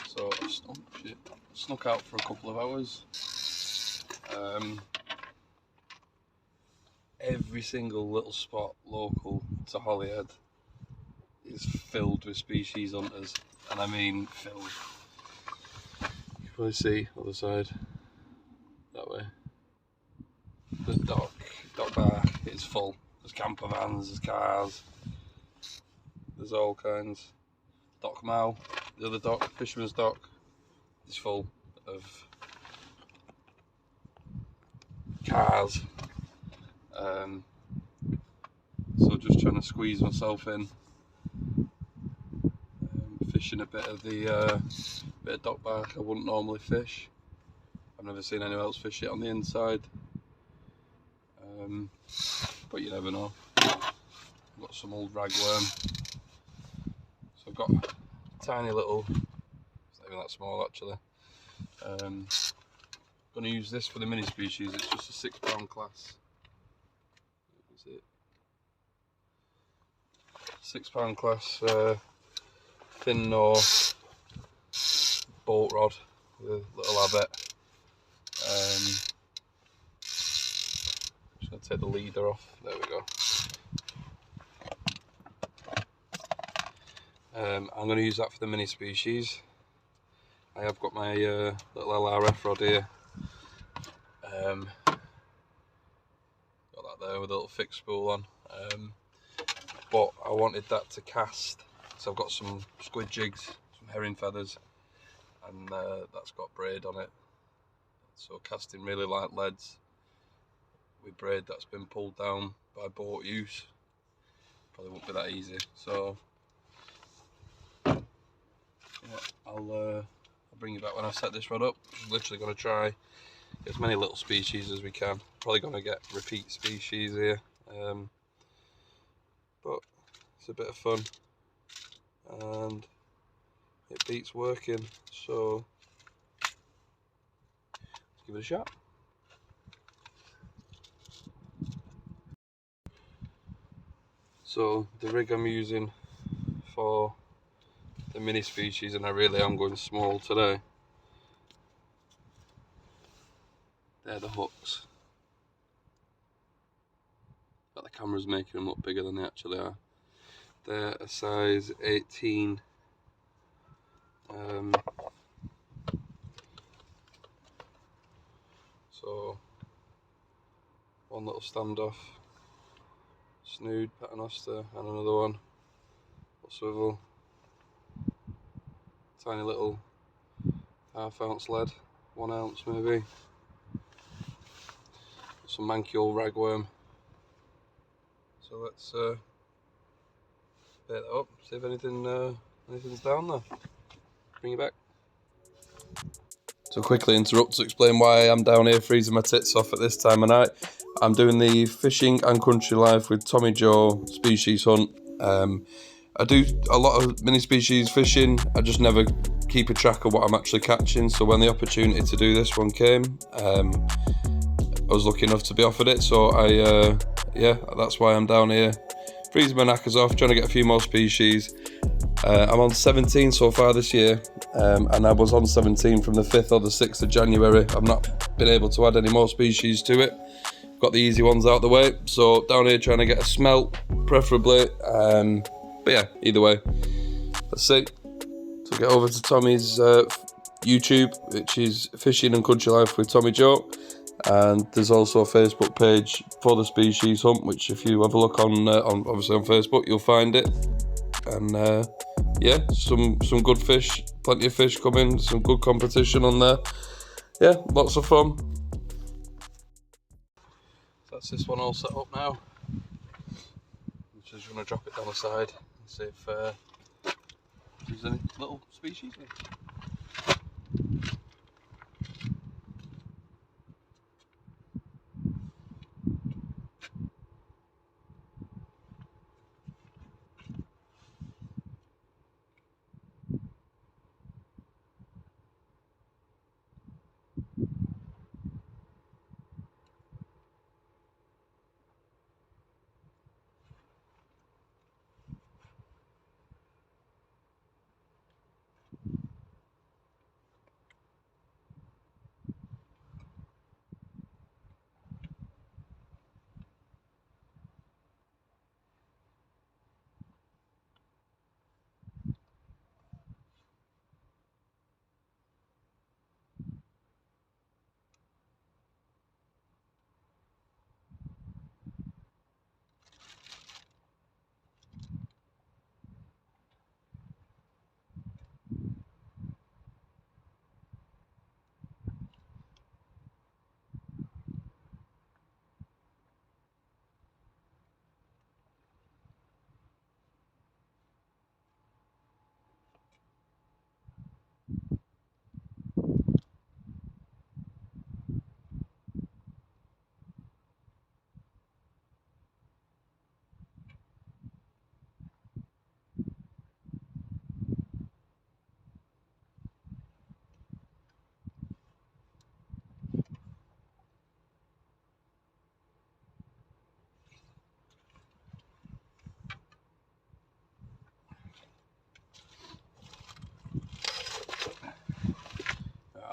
So I snuck out for a couple of hours. Every single little spot local to Holyhead is filled with species hunters, and I mean filled. You can probably see other side that way. The dock bar is full. There's camper vans, there's cars, there's all kinds. Dock Mao, the other dock, Fisherman's Dock, is full of cars. So just trying to squeeze myself in, fishing a bit of the bit of dock bark I wouldn't normally fish. I've never seen anyone else fish it on the inside, but you never know. I've got some old ragworm, so I've got a tiny little, it's not even that small actually. I'm going to use this for the mini species. It's just a £6 class. That's it. £6 class thin gnaw boat rod with a little abbot. Just going to take the leader off. There we go. I'm going to use that for the mini species. I have got my little LRF rod here. Got that there with a little fixed spool on. But I wanted that to cast, so I've got some squid jigs, some herring feathers, and that's got braid on it. So casting really light leads with braid that's been pulled down by boat use. Probably won't be that easy. So yeah, I'll bring you back when I set this rod up. I'm literally going to try get as many little species as we can. Probably going to get repeat species here. But it's a bit of fun and it beats working, so let's give it a shot. So the rig I'm using for the mini species, and I really am going small today, they're the hooks, but the camera's making them look bigger than they actually are. They're a size 18. So one little standoff, snood, paternoster, and another one, swivel, tiny little half-ounce lead, 1 ounce maybe, some manky old ragworm. So let's bait that up, see if anything's down there. Bring it back. So quickly interrupt to explain why I'm down here freezing my tits off at this time of night. I'm doing the fishing and country life with Tommy Joe species hunt. I do a lot of mini species fishing. I just never keep a track of what I'm actually catching. So when the opportunity to do this one came, I was lucky enough to be offered it. So yeah, that's why I'm down here freezing my knackers off, trying to get a few more species. I'm on 17 so far this year, and I was on 17 from the 5th or the 6th of January. I've not been able to add any more species to it. Got the easy ones out the way, so down here trying to get a smelt, preferably. But yeah, either way, let's see. So get over to Tommy's YouTube, which is Fishing and Country Life with Tommy Joe. And there's also a Facebook page for the species hunt, which if you have a look on obviously on Facebook, you'll find it. And yeah, some good fish, plenty of fish coming, some good competition on there. Yeah, lots of fun. That's this one all set up now. I'm just going to drop it down the side and see if there's any little species in it.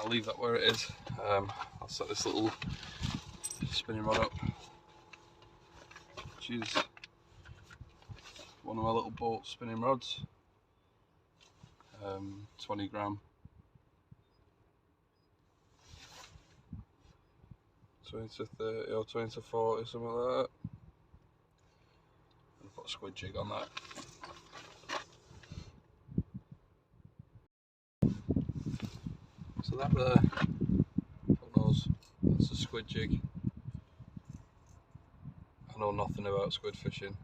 I'll leave that where it is. I'll set this little spinning rod up, which is one of my little boat spinning rods. 20 gram, 20 to 30 or 20 to 40, something like that. I'll put a squid jig on that. So that there, who knows, that's a squid jig. I know nothing about squid fishing,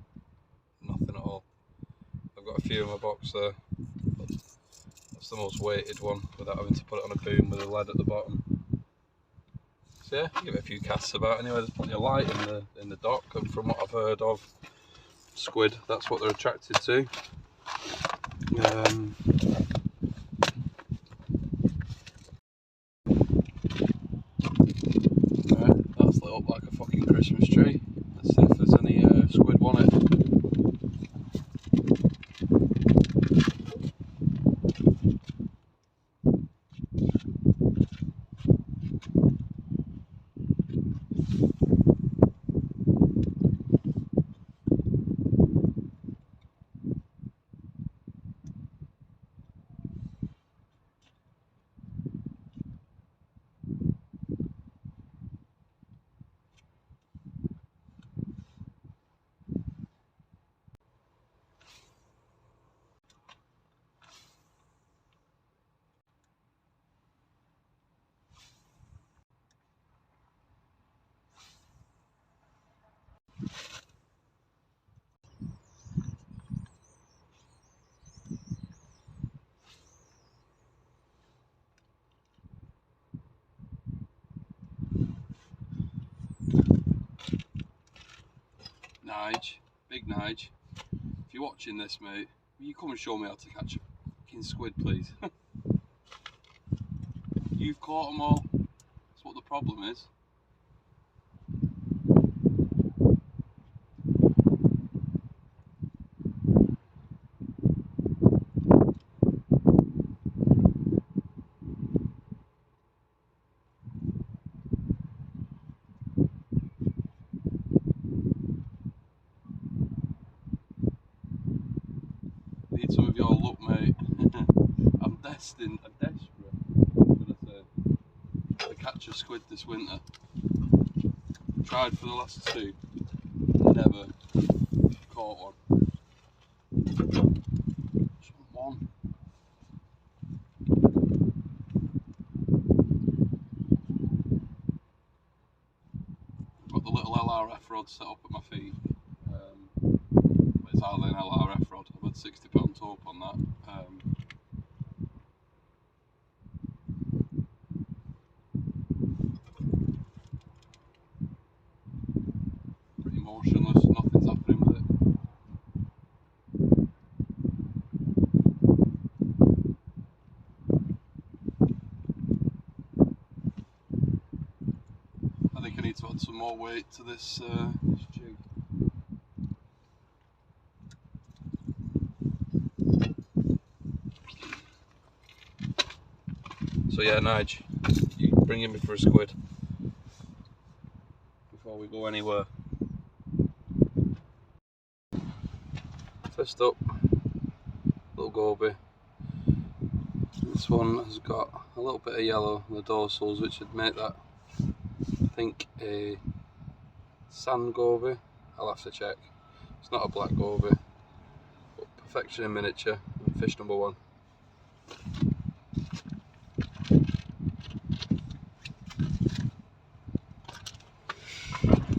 nothing at all. I've got a few in my box there, but that's the most weighted one without having to put it on a boom with a lead at the bottom. So yeah, give it a few casts about anyway. There's plenty of light in the dock, and from what I've heard of squid, that's what they're attracted to. Right, that's lit up like a fucking Christmas tree. Let's see if there's any squid on it. Nige, big Nige, if you're watching this, mate, will you come and show me how to catch a fucking squid, please? You've caught them all. That's what the problem is. Need some of your luck, mate. I'm desperate, to catch a squid this winter. Tried for the last two, never caught one. Just one. Got the little LRF rod set up at my feet. It's hardly an LRF rod. I've had £60 taupe on that. Pretty motionless, nothing's happening with it. I think I need to add some more weight to this jig. So yeah, Nige, you bringing me for a squid before we go anywhere. First up, little goby. This one has got a little bit of yellow on the dorsals, which would make that, I think, a sand goby. I'll have to check. It's not a black goby, but perfection in miniature. Fish number one.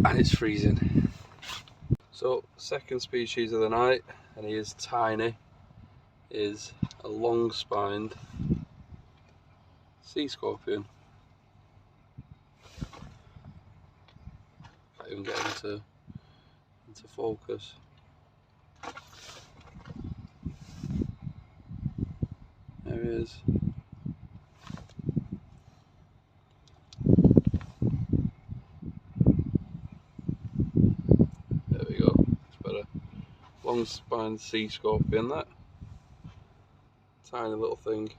And it's freezing. So, second species of the night, and he is tiny, is a long-spined sea scorpion. Can't even get into focus. There he is. There we go. It's better. Long-spined sea scorpion, that. Tiny little thing.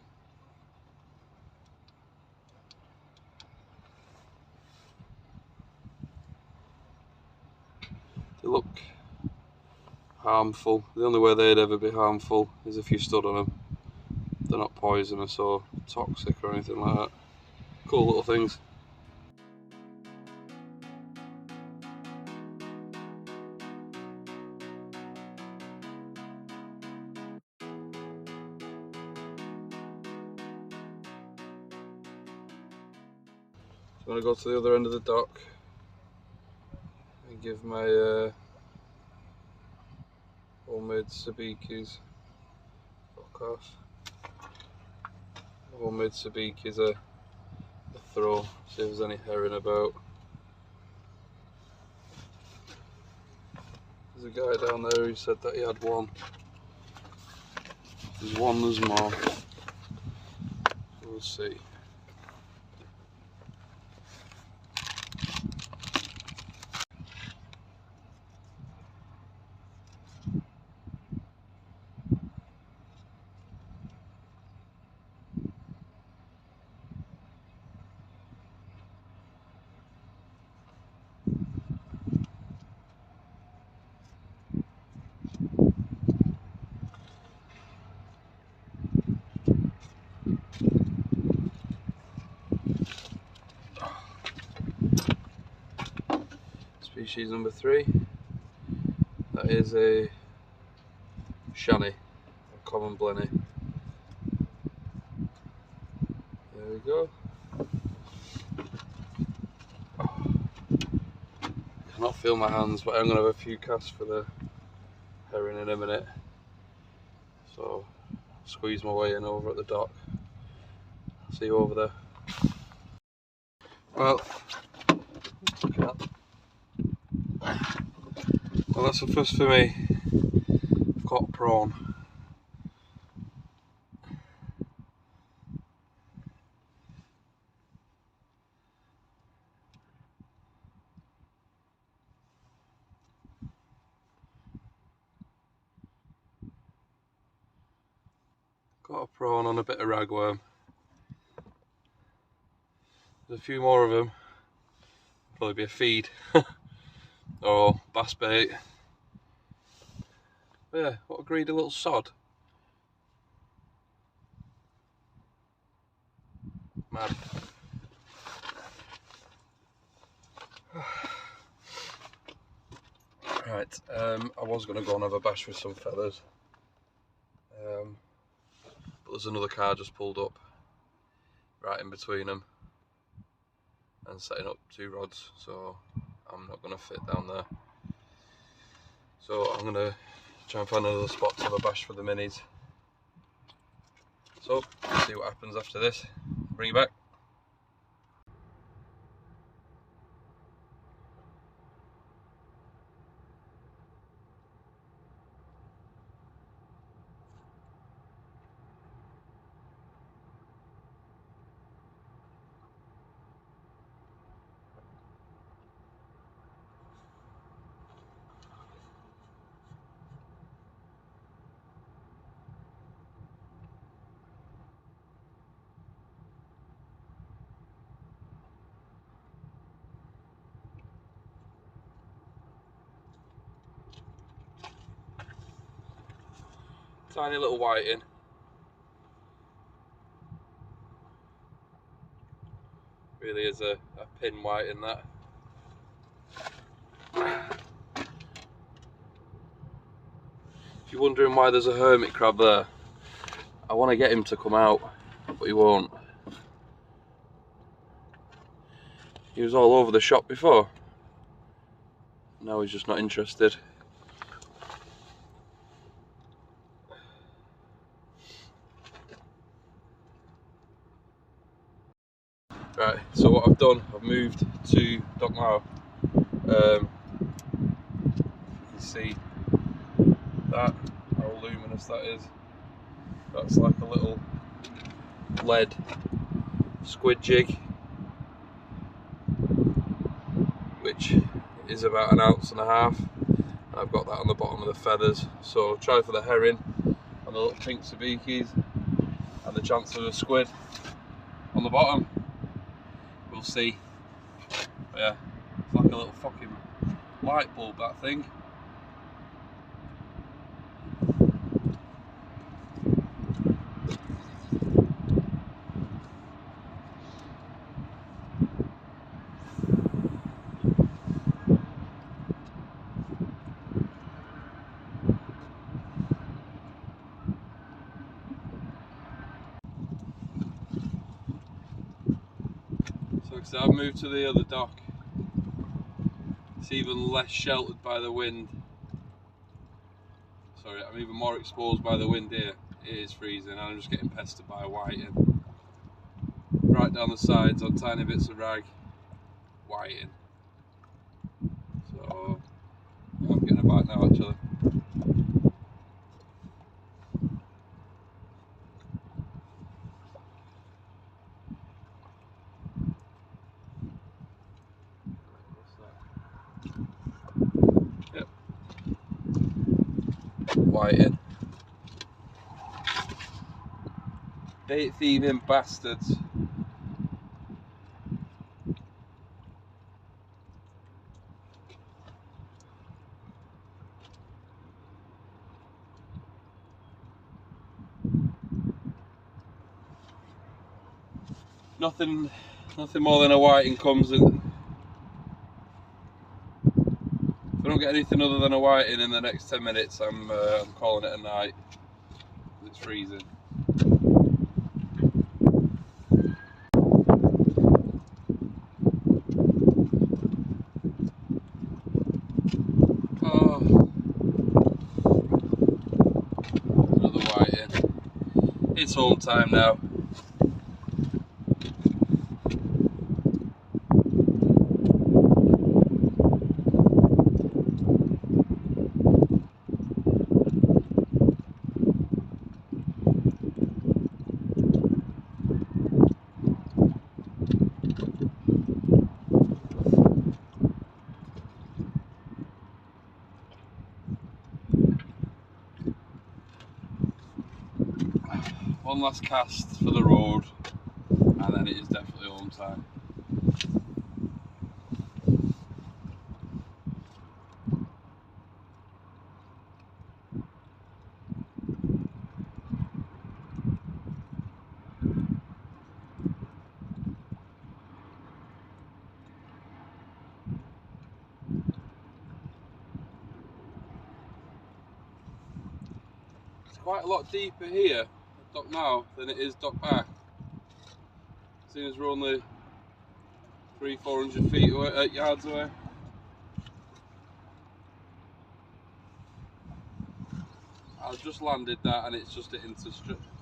harmful. The only way they'd ever be harmful is if you stood on them. They're not poisonous or toxic or anything like that. Cool little things. I'm going to go to the other end of the dock and give my homemade sabikis, fuck off, homemade sabikis a throw, see if there's any herring about. There's a guy down there who said that he had one. If there's one, there's more. We'll see. Species number 3, that is a shanny, a common blenny. There we go. I cannot feel my hands, but I'm going to have a few casts for the herring in a minute. So, squeeze my way in over at the dock. See you over there. Well, look at that. Well, that's the first for me. I've caught a prawn. Got a prawn on a bit of ragworm. There's a few more of them. Probably be a feed or bass bait. But yeah, what a greedy little sod. Mad. Right, I was going to go and have a bash with some feathers. But there's another car just pulled up right in between them and setting up 2 rods, so I'm not going to fit down there. So I'm going to try and find another spot to have a bash for the minis. So, let's see what happens after this. Bring you back. Tiny little whiting. Really is a pin white in that. If you're wondering why there's a hermit crab there, I want to get him to come out, but he won't. He was all over the shop before. Now he's just not interested. Right, so what I've done, I've moved to Dockmore. You can see that, how luminous that is. That's like a little lead squid jig, which is about 1.5 ounces. And I've got that on the bottom of the feathers. So try for the herring and the little pink sabikis, and the chance of a squid on the bottom. We'll see. But yeah, it's like a little fucking light bulb, that thing. like I said, I've moved to the other dock. It's even less sheltered by the wind. Sorry, I'm even more exposed by the wind here. It is freezing and I'm just getting pestered by whiting. Right down the sides on tiny bits of rag, whiting. So, yeah, I'm getting a bite now actually. Yep. Whiting. Bait thieving bastards. Nothing more than a whiting comes in. If I don't get anything other than a whiting in the next 10 minutes, I'm calling it a night. It's freezing. Oh, another whiting. It's home time now. One last cast for the road, and then it is definitely home time. It's quite a lot deeper here at dock now than it is dock back. Seeing as we're only 300-400 feet away, yards away. I've just landed that and it's just into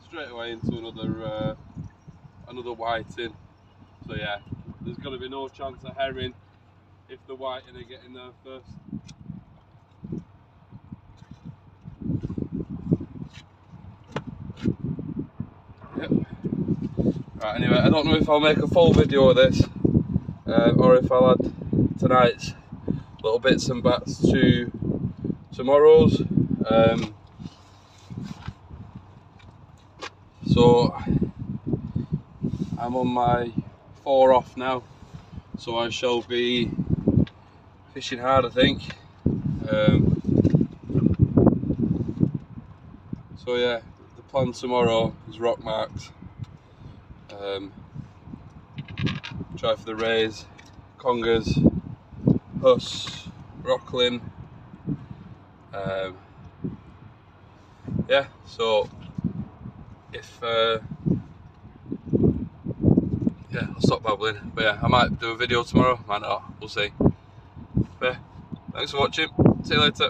straight away into another whiting. So yeah, there's going to be no chance of herring if the whiting are getting there first. Yep. Right, anyway, I don't know if I'll make a full video of this or if I'll add tonight's little bits and bats to tomorrow's. So I'm on my 4 off now, so I shall be fishing hard, I think. So yeah, the plan tomorrow is rock marks. Try for the rays, congers, huss, rockling. Yeah, so if yeah, I'll stop babbling. But yeah, I might do a video tomorrow, might not, we'll see. But yeah, thanks for watching, see you later.